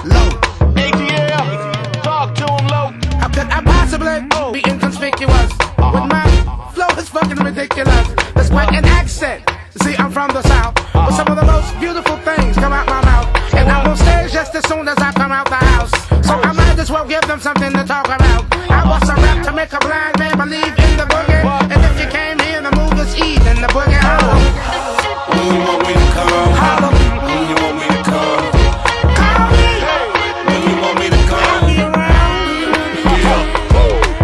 low. ATL, talk to him low. How could I possibly be inconspicuous? With my flow is fucking ridiculous. That's quite an accent. See, I'm from the South, but some of the most beautiful things come out my mouth. And I'm on stage just as soon as I come out the house. So I might as well give them something to talk about. I bust a rap to make a blind man believe in the boogie. And if you came here, the move is even the boogie.